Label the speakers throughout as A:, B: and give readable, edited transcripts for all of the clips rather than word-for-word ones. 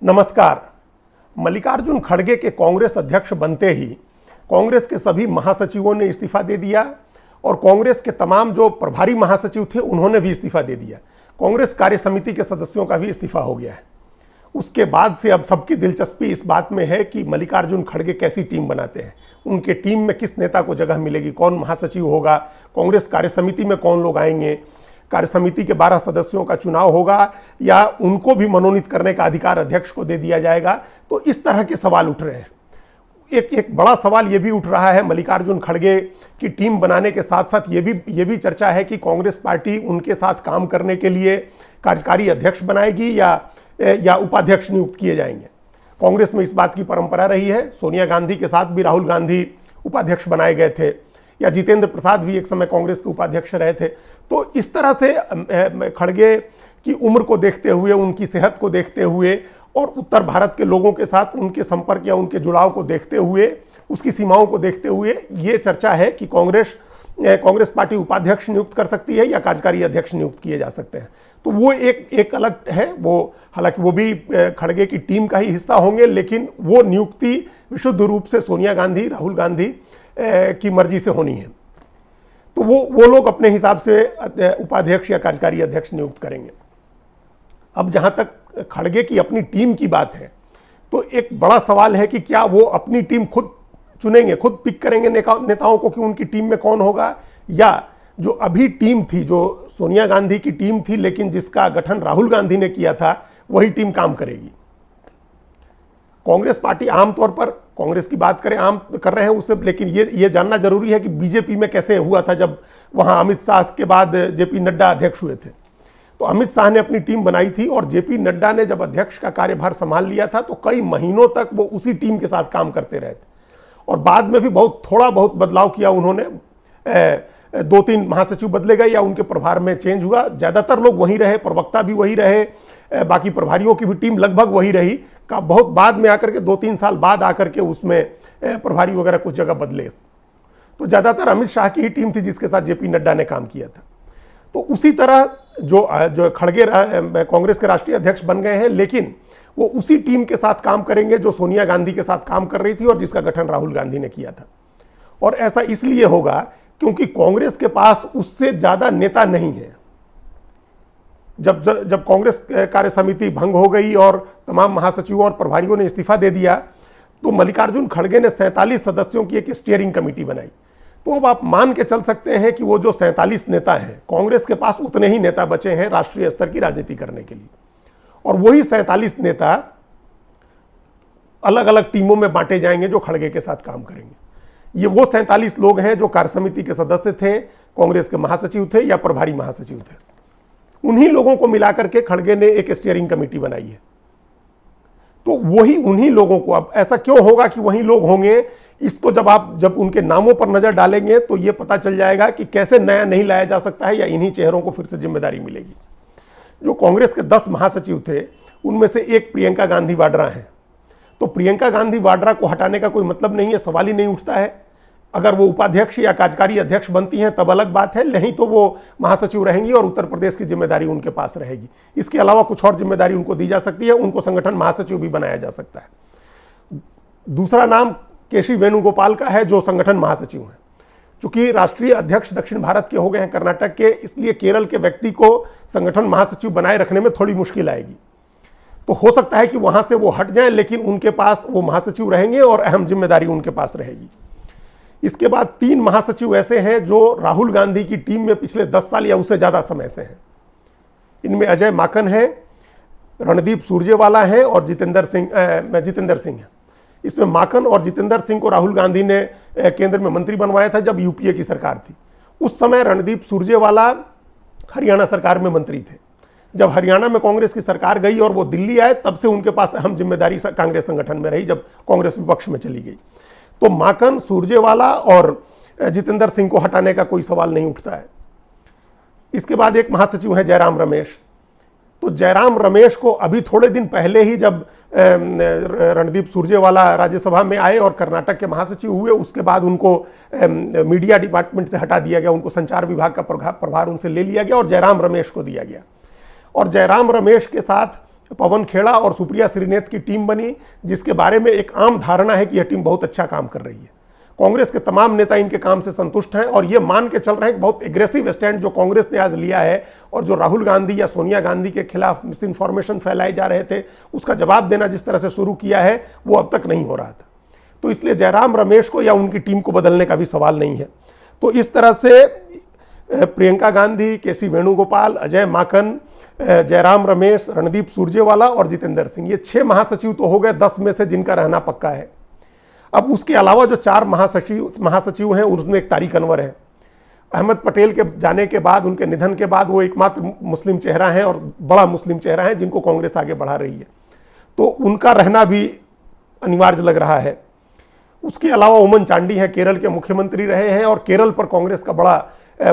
A: नमस्कार। मल्लिकार्जुन खड़गे के कांग्रेस अध्यक्ष बनते ही कांग्रेस के सभी महासचिवों ने इस्तीफा दे दिया और कांग्रेस के तमाम जो प्रभारी महासचिव थे उन्होंने भी इस्तीफा दे दिया। कांग्रेस कार्य समिति के सदस्यों का भी इस्तीफा हो गया है। उसके बाद से अब सबकी दिलचस्पी इस बात में है कि मल्लिकार्जुन खड़गे कैसी टीम बनाते हैं, उनके टीम में किस नेता को जगह मिलेगी, कौन महासचिव होगा, कांग्रेस कार्य समिति में कौन लोग आएंगे, कार्य समिति के 12 सदस्यों का चुनाव होगा या उनको भी मनोनीत करने का अधिकार अध्यक्ष को दे दिया जाएगा। तो इस तरह के सवाल उठ रहे हैं। एक बड़ा सवाल यह भी उठ रहा है, मल्लिकार्जुन खड़गे की टीम बनाने के साथ साथ ये भी चर्चा है कि कांग्रेस पार्टी उनके साथ काम करने के लिए कार्यकारी अध्यक्ष बनाएगी या उपाध्यक्ष नियुक्त किए जाएंगे। कांग्रेस में इस बात की परंपरा रही है। सोनिया गांधी के साथ भी राहुल गांधी उपाध्यक्ष बनाए गए थे, या जितेंद्र प्रसाद भी एक समय कांग्रेस के उपाध्यक्ष रहे थे। तो इस तरह से खड़गे की उम्र को देखते हुए, उनकी सेहत को देखते हुए और उत्तर भारत के लोगों के साथ उनके संपर्क या उनके जुड़ाव को देखते हुए, उसकी सीमाओं को देखते हुए ये चर्चा है कि कांग्रेस पार्टी उपाध्यक्ष नियुक्त कर सकती है या कार्यकारी अध्यक्ष नियुक्त किए जा सकते हैं। तो वो एक अलग है। वो हालांकि वो भी खड़गे की टीम का ही हिस्सा होंगे, लेकिन वो नियुक्ति विशुद्ध रूप से सोनिया गांधी, राहुल गांधी की मर्जी से होनी है। तो वो लोग अपने हिसाब से उपाध्यक्ष या कार्यकारी अध्यक्ष नियुक्त करेंगे। अब जहां तक खड़गे की अपनी टीम की बात है, तो एक बड़ा सवाल है कि क्या वो अपनी टीम खुद चुनेंगे, खुद पिक करेंगे नेताओं को कि उनकी टीम में कौन होगा, या जो अभी टीम थी, जो सोनिया गांधी की टीम थी लेकिन जिसका गठन राहुल गांधी ने किया था, वही टीम काम करेगी। कांग्रेस पार्टी आमतौर पर, कांग्रेस की बात करें, आम कर रहे हैं उससे, लेकिन ये जानना जरूरी है कि बीजेपी में कैसे हुआ था जब वहां अमित शाह के बाद जेपी नड्डा अध्यक्ष हुए थे। तो अमित शाह ने अपनी टीम बनाई थी और जेपी नड्डा ने जब अध्यक्ष का कार्यभार संभाल लिया था तो कई महीनों तक वो उसी टीम के साथ काम करते रहे थे और बाद में भी थोड़ा बहुत बदलाव किया उन्होंने। 2-3 महासचिव बदले गए या उनके प्रभार में चेंज हुआ। ज्यादातर लोग वहीं रहे, प्रवक्ता भी वही रहे, बाकी प्रभारियों की भी टीम लगभग वही रही। का बहुत बाद में आकर के 2-3 साल बाद आकर के उसमें प्रभारी वगैरह कुछ जगह बदले। तो ज्यादातर अमित शाह की ही टीम थी जिसके साथ जेपी नड्डा ने काम किया था। तो उसी तरह जो खड़गे कांग्रेस के राष्ट्रीय अध्यक्ष बन गए हैं, लेकिन वो उसी टीम के साथ काम करेंगे जो सोनिया गांधी के साथ काम कर रही थी और जिसका गठन राहुल गांधी ने किया था। और ऐसा इसलिए होगा क्योंकि कांग्रेस के पास उससे ज्यादा नेता नहीं है। जब कांग्रेस कार्य समिति भंग हो गई और तमाम महासचिवों और प्रभारियों ने इस्तीफा दे दिया, तो मल्लिकार्जुन खड़गे ने 47 सदस्यों की एक स्टीयरिंग कमेटी बनाई। तो अब आप मान के चल सकते हैं कि वो जो 47 नेता हैं, कांग्रेस के पास उतने ही नेता बचे हैं राष्ट्रीय स्तर की राजनीति करने के लिए, और वही 47 नेता अलग अलग टीमों में बांटे जाएंगे जो खड़गे के साथ काम करेंगे। ये वो 47 लोग हैं जो कार्य समिति के सदस्य थे, कांग्रेस के महासचिव थे या प्रभारी महासचिव थे। उन्हीं लोगों को मिलाकर के खड़गे ने एक स्टीयरिंग कमेटी बनाई है। तो वही उन्हीं लोगों को, अब ऐसा क्यों होगा कि वही लोग होंगे, इसको जब उनके नामों पर नजर डालेंगे तो यह पता चल जाएगा कि कैसे नया नहीं लाया जा सकता है या इन्हीं चेहरों को फिर से जिम्मेदारी मिलेगी। जो कांग्रेस के 10 महासचिव थे उनमें से एक प्रियंका गांधी वाड्रा है। तो प्रियंका गांधी वाड्रा को हटाने का कोई मतलब नहीं है, सवाल ही नहीं उठता है। अगर वो उपाध्यक्ष या कार्यकारी अध्यक्ष बनती हैं तब अलग बात है, नहीं तो वो महासचिव रहेंगी और उत्तर प्रदेश की जिम्मेदारी उनके पास रहेगी। इसके अलावा कुछ और जिम्मेदारी उनको दी जा सकती है, उनको संगठन महासचिव भी बनाया जा सकता है। दूसरा नाम केसी वेणुगोपाल का है जो संगठन महासचिव हैं। चूंकि राष्ट्रीय अध्यक्ष दक्षिण भारत के हो गए हैं कर्नाटक के, इसलिए केरल के व्यक्ति को संगठन महासचिव बनाए रखने में थोड़ी मुश्किल आएगी। तो हो सकता है कि वहां से वो हट जाएं, लेकिन उनके पास वो महासचिव रहेंगे और अहम जिम्मेदारी उनके पास रहेगी। इसके बाद 3 महासचिव ऐसे हैं जो राहुल गांधी की टीम में पिछले 10 साल या उससे ज्यादा समय से हैं। इनमें अजय माकन है, रणदीप सुरजेवाला है और जितेंद्र सिंह है। इसमें माकन और जितेंद्र सिंह को राहुल गांधी ने केंद्र में मंत्री बनवाया था जब यूपीए की सरकार थी। उस समय रणदीप सुरजेवाला हरियाणा सरकार में मंत्री थे। जब हरियाणा में कांग्रेस की सरकार गई और वो दिल्ली आए, तब से उनके पास अहम जिम्मेदारी कांग्रेस संगठन में रही, जब कांग्रेस विपक्ष में चली गई। तो माकन, सुरजेवाला और जितेंद्र सिंह को हटाने का कोई सवाल नहीं उठता है। इसके बाद एक महासचिव है जयराम रमेश। तो जयराम रमेश को अभी थोड़े दिन पहले ही जब रणदीप सुरजेवाला राज्यसभा में आए और कर्नाटक के महासचिव हुए, उसके बाद उनको मीडिया डिपार्टमेंट से हटा दिया गया, उनको संचार विभाग का प्रभार उनसे ले लिया गया और जयराम रमेश को दिया गया। और जयराम रमेश के साथ पवन खेड़ा और सुप्रिया श्रीनेत की टीम बनी, जिसके बारे में एक आम धारणा है कि यह टीम बहुत अच्छा काम कर रही है। कांग्रेस के तमाम नेता इनके काम से संतुष्ट हैं और ये मान के चल रहे हैं कि बहुत एग्रेसिव स्टैंड जो कांग्रेस ने आज लिया है और जो राहुल गांधी या सोनिया गांधी के खिलाफ मिस इन्फॉर्मेशन फैलाए जा रहे थे उसका जवाब देना जिस तरह से शुरू किया है वो अब तक नहीं हो रहा था। तो इसलिए जयराम रमेश को या उनकी टीम को बदलने का भी सवाल नहीं है। तो इस तरह से प्रियंका गांधी, केसी वेणुगोपाल, अजय माकन, जयराम रमेश, रणदीप सुरजेवाला और जितेंद्र सिंह, ये 6 महासचिव तो हो गए 10 में से जिनका रहना पक्का है। अब उसके अलावा जो 4 महासचिव हैं उनमें एक तारिक अनवर है। अहमद पटेल के जाने के बाद, उनके निधन के बाद वो एकमात्र मुस्लिम चेहरा है और बड़ा मुस्लिम चेहरा है जिनको कांग्रेस आगे बढ़ा रही है, तो उनका रहना भी अनिवार्य लग रहा है। उसके अलावा ओमन चांडी हैं, केरल के मुख्यमंत्री रहे हैं और केरल पर कांग्रेस का बड़ा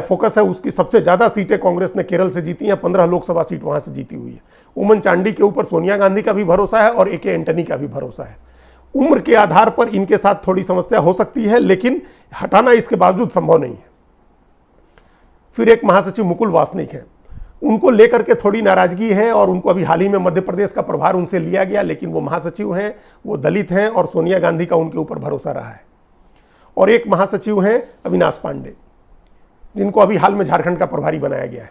A: फोकस है। उसकी सबसे ज़्यादा सीटें कांग्रेस ने केरल से जीती हैं, 15 लोकसभा सीट वहाँ से जीती हुई है। ओमन चांडी के ऊपर सोनिया गांधी का भी भरोसा है और AK एंटनी का भी भरोसा है। उम्र के आधार पर इनके साथ थोड़ी समस्या हो सकती है, लेकिन हटाना इसके बावजूद संभव नहीं है। फिर एक महासचिव मुकुल वासनिक हैं, उनको लेकर के थोड़ी नाराजगी है और उनको अभी हाल ही में मध्य प्रदेश का प्रभार उनसे लिया गया, लेकिन वो महासचिव हैं, वो दलित हैं और सोनिया गांधी का उनके ऊपर भरोसा रहा है। और एक महासचिव हैं अविनाश पांडे, जिनको अभी हाल में झारखंड का प्रभारी बनाया गया है।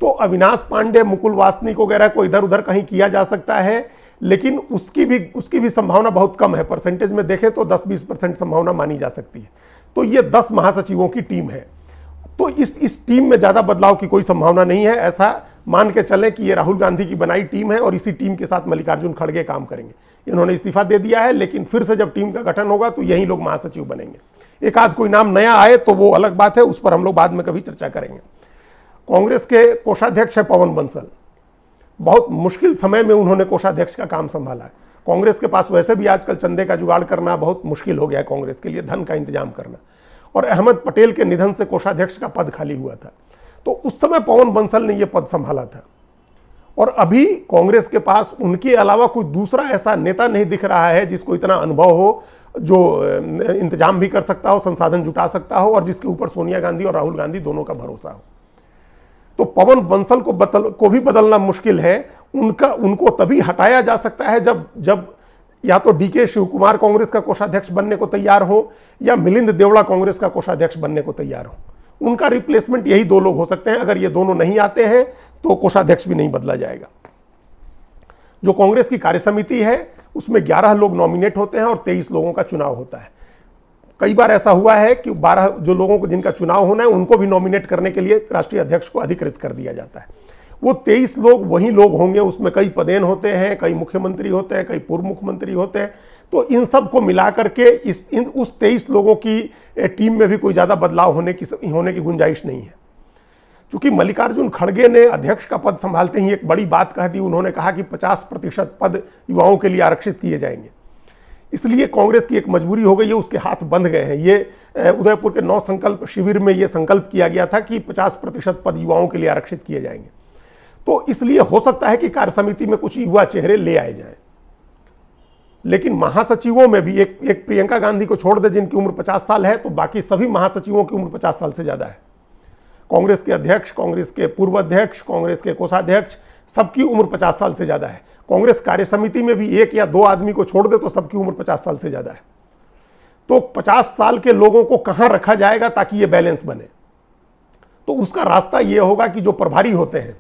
A: तो अविनाश पांडे, मुकुल वासनिक वगैरह को इधर उधर कहीं किया जा सकता है, लेकिन उसकी भी संभावना बहुत कम है। परसेंटेज में देखें तो 10-20% संभावना मानी जा सकती है। तो ये 10 महासचिवों की टीम है। तो इस टीम में ज़्यादा बदलाव की कोई संभावना नहीं है। ऐसा मान के चलें कि ये राहुल गांधी की बनाई टीम है और इसी टीम के साथ मल्लिकार्जुन खड़गे काम करेंगे। इन्होंने इस्तीफा दे दिया है, लेकिन फिर से जब टीम का गठन होगा तो यही लोग महासचिव बनेंगे। एक आध कोई नाम नया आए तो वो अलग बात है, उस पर हम लोग बाद में कभी चर्चा करेंगे। कांग्रेस के कोषाध्यक्ष हैं पवन बंसल। बहुत मुश्किल समय में उन्होंने कोषाध्यक्ष का काम संभाला है। कांग्रेस के पास वैसे भी आजकल चंदे का जुगाड़ करना बहुत मुश्किल हो गया है, कांग्रेस के लिए धन का इंतजाम करना, और अहमद पटेल के निधन से कोषाध्यक्ष का पद खाली हुआ था। तो उस समय पवन बंसल ने यह पद संभाला था और अभी कांग्रेस के पास उनके अलावा कोई दूसरा ऐसा नेता नहीं दिख रहा है जिसको इतना अनुभव हो, जो इंतजाम भी कर सकता हो, संसाधन जुटा सकता हो और जिसके ऊपर सोनिया गांधी और राहुल गांधी दोनों का भरोसा हो। तो पवन बंसल को भी बदलना मुश्किल है। उनको तभी हटाया जा सकता है जब या तो DK शिवकुमार कांग्रेस का कोषाध्यक्ष बनने को तैयार हो या मिलिंद देवड़ा कांग्रेस का कोषाध्यक्ष बनने को तैयार हो। उनका रिप्लेसमेंट यही 2 लोग हो सकते हैं। अगर ये दोनों नहीं आते हैं तो कोषाध्यक्ष भी नहीं बदला जाएगा। जो कांग्रेस की कार्यसमिति है उसमें 11 लोग नॉमिनेट होते हैं और 23 लोगों का चुनाव होता है। कई बार ऐसा हुआ है कि 12 जो लोगों को जिनका चुनाव होना है उनको भी नॉमिनेट करने के लिए राष्ट्रीय अध्यक्ष को अधिकृत कर दिया जाता है। वो 23 लोग वही लोग होंगे, उसमें कई पदेन होते हैं, कई मुख्यमंत्री होते हैं, कई पूर्व मुख्यमंत्री होते हैं। तो इन सब को मिलाकर के उस 23 लोगों की टीम में भी कोई ज़्यादा बदलाव होने की गुंजाइश नहीं है। चूंकि मल्लिकार्जुन खड़गे ने अध्यक्ष का पद संभालते ही एक बड़ी बात कह दी। उन्होंने कहा कि 50% पद युवाओं के लिए आरक्षित किए जाएंगे। इसलिए कांग्रेस की एक मजबूरी हो गई है, उसके हाथ बंध गए हैं। ये उदयपुर के 9 संकल्प शिविर में ये संकल्प किया गया था कि 50% पद युवाओं के लिए आरक्षित किए जाएंगे। तो इसलिए हो सकता है कि कार्यसमिति में कुछ युवा चेहरे ले आए जाएं, लेकिन महासचिवों में भी एक प्रियंका गांधी को छोड़ दे जिनकी उम्र 50 साल है, तो बाकी सभी महासचिवों की उम्र 50 साल से ज्यादा है। कांग्रेस के अध्यक्ष, कांग्रेस के पूर्व अध्यक्ष, कांग्रेस के कोषाध्यक्ष, सबकी उम्र 50 साल से ज्यादा है। कांग्रेस कार्यसमिति में भी 1 या 2 आदमी को छोड़ दे तो सबकी उम्र 50 साल से ज्यादा है। तो 50 साल के लोगों को कहां रखा जाएगा ताकि ये बैलेंस बने? तो उसका रास्ता यह होगा कि जो प्रभारी होते हैं,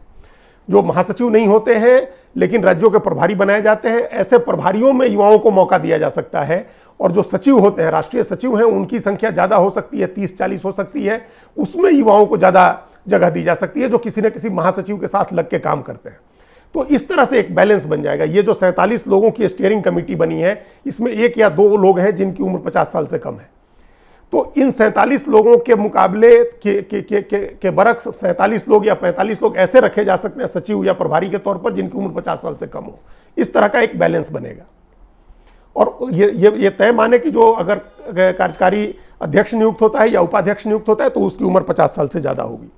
A: जो महासचिव नहीं होते हैं लेकिन राज्यों के प्रभारी बनाए जाते हैं, ऐसे प्रभारियों में युवाओं को मौका दिया जा सकता है। और जो सचिव होते हैं, राष्ट्रीय सचिव हैं, उनकी संख्या ज़्यादा हो सकती है, 30-40 हो सकती है। उसमें युवाओं को ज़्यादा जगह दी जा सकती है जो किसी न किसी महासचिव के साथ लग के काम करते हैं। तो इस तरह से एक बैलेंस बन जाएगा। ये जो 47 लोगों की स्टीयरिंग कमेटी बनी है, इसमें 1 या 2 लोग हैं जिनकी उम्र 50 साल से कम है। तो इन 47 लोगों के मुकाबले के बरक्स 47 लोग या 45 लोग ऐसे रखे जा सकते हैं सचिव या प्रभारी के तौर पर जिनकी उम्र 50 साल से कम हो। इस तरह का एक बैलेंस बनेगा। और ये तय माने कि जो अगर कार्यकारी अध्यक्ष नियुक्त होता है या उपाध्यक्ष नियुक्त होता है तो उसकी उम्र 50 साल से ज़्यादा होगी।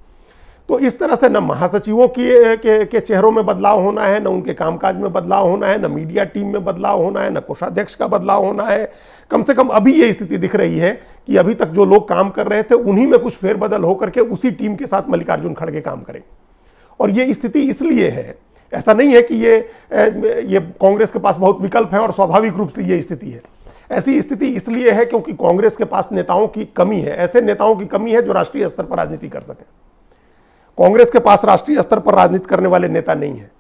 A: तो इस तरह से न महासचिवों के चेहरों में बदलाव होना है, न उनके कामकाज में बदलाव होना है, न मीडिया टीम में बदलाव होना है, न कोषाध्यक्ष का बदलाव होना है। कम से कम अभी ये स्थिति दिख रही है कि अभी तक जो लोग काम कर रहे थे उन्हीं में कुछ फेरबदल होकर के उसी टीम के साथ मल्लिकार्जुन खड़गे काम करेंगे। और ये स्थिति इसलिए है ऐसा नहीं है कि ये कांग्रेस के पास बहुत विकल्प है और स्वाभाविक रूप से ये स्थिति है। ऐसी स्थिति इसलिए है क्योंकि कांग्रेस के पास नेताओं की कमी है, ऐसे नेताओं की कमी है जो राष्ट्रीय स्तर पर राजनीति कर सकें। कांग्रेस के पास राष्ट्रीय स्तर पर राजनीति करने वाले नेता नहीं है।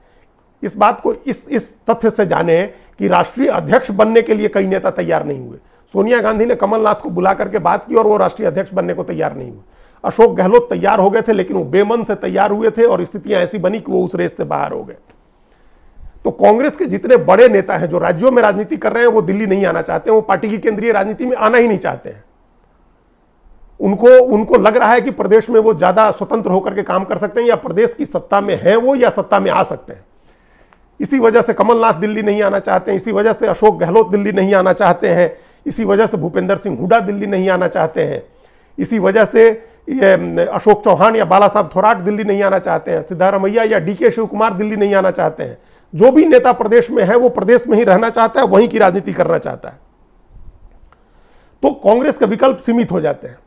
A: इस बात को इस तथ्य से जाने कि राष्ट्रीय अध्यक्ष बनने के लिए कई नेता तैयार नहीं हुए। सोनिया गांधी ने कमलनाथ को बुला करके बात की और वो राष्ट्रीय अध्यक्ष बनने को तैयार नहीं हुए। अशोक गहलोत तैयार हो गए थे, लेकिन वो बेमन से तैयार हुए थे और स्थितियां ऐसी बनी कि वो उस रेस से बाहर हो गए। तो कांग्रेस के जितने बड़े नेता हैं जो राज्यों में राजनीति कर रहे हैं, वो दिल्ली नहीं आना चाहते हैं, वो पार्टी की केंद्रीय राजनीति में आना ही नहीं चाहते हैं। उनको लग रहा है कि प्रदेश में वो ज्यादा स्वतंत्र होकर के काम कर सकते हैं, या प्रदेश की सत्ता में है वो, या सत्ता में आ सकते हैं। इसी वजह से कमलनाथ दिल्ली नहीं आना चाहते हैं, इसी वजह से अशोक गहलोत दिल्ली नहीं आना चाहते हैं, इसी वजह से भूपेंद्र सिंह हुड्डा दिल्ली नहीं आना चाहते हैं, इसी वजह से अशोक चौहान या बाला साहब थोराट दिल्ली नहीं आना चाहते हैं, सिद्धारमैया या डीके शिव कुमार दिल्ली नहीं आना चाहते हैं। जो भी नेता प्रदेश में है वो प्रदेश में ही रहना चाहता है, वहीं की राजनीति करना चाहता है। तो कांग्रेस के विकल्प सीमित हो जाते हैं।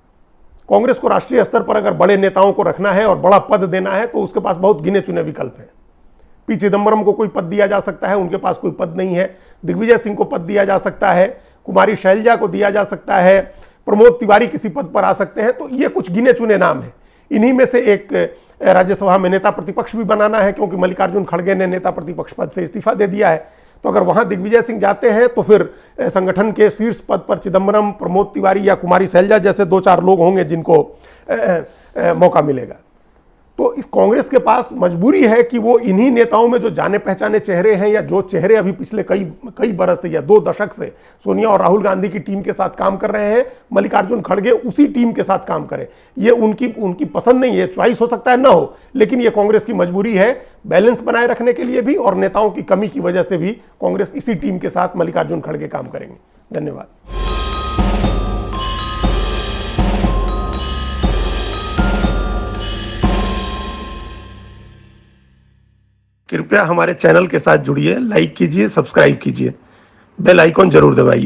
A: कांग्रेस को राष्ट्रीय स्तर पर अगर बड़े नेताओं को रखना है और बड़ा पद देना है तो उसके पास बहुत गिने चुने विकल्प हैं। पी चिदंबरम को कोई पद दिया जा सकता है, उनके पास कोई पद नहीं है। दिग्विजय सिंह को पद दिया जा सकता है, कुमारी शैलजा को दिया जा सकता है, प्रमोद तिवारी किसी पद पर आ सकते हैं। तो ये कुछ गिने चुने नाम हैं। इन्हीं में से एक राज्यसभा में नेता प्रतिपक्ष भी बनाना है, क्योंकि मल्लिकार्जुन खड़गे ने नेता प्रतिपक्ष पद से इस्तीफा दे दिया है। तो अगर वहां दिग्विजय सिंह जाते हैं तो फिर संगठन के शीर्ष पद पर चिदंबरम, प्रमोद तिवारी या कुमारी शैलजा जैसे 2-4 लोग होंगे जिनको मौका मिलेगा। तो इस कांग्रेस के पास मजबूरी है कि वो इन्हीं नेताओं में जो जाने पहचाने चेहरे हैं, या जो चेहरे अभी पिछले कई बरस से या 2 दशक से सोनिया और राहुल गांधी की टीम के साथ काम कर रहे हैं, मल्लिकार्जुन खड़गे उसी टीम के साथ काम करें। ये उनकी पसंद नहीं है, चॉइस हो सकता है ना हो, लेकिन ये कांग्रेस की मजबूरी है, बैलेंस बनाए रखने के लिए भी और नेताओं की कमी की वजह से भी कांग्रेस इसी टीम के साथ मल्लिकार्जुन खड़गे काम करेंगे। धन्यवाद। कृपया हमारे चैनल के साथ जुड़िए, लाइक कीजिए, सब्सक्राइब कीजिए, बेल आइकॉन जरूर दबाइए।